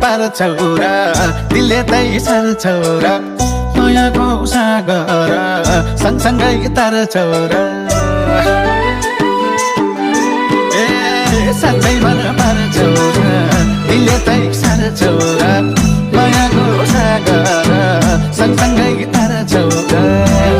पार्छौ र दिलले तै सार्छौ र मायाको सागर सँगसँगै तार्छौ र साँच्चै मन पार्छौ र दिलले तै सार्छौ र मायाको सागर सँगसँगै तार्छौ र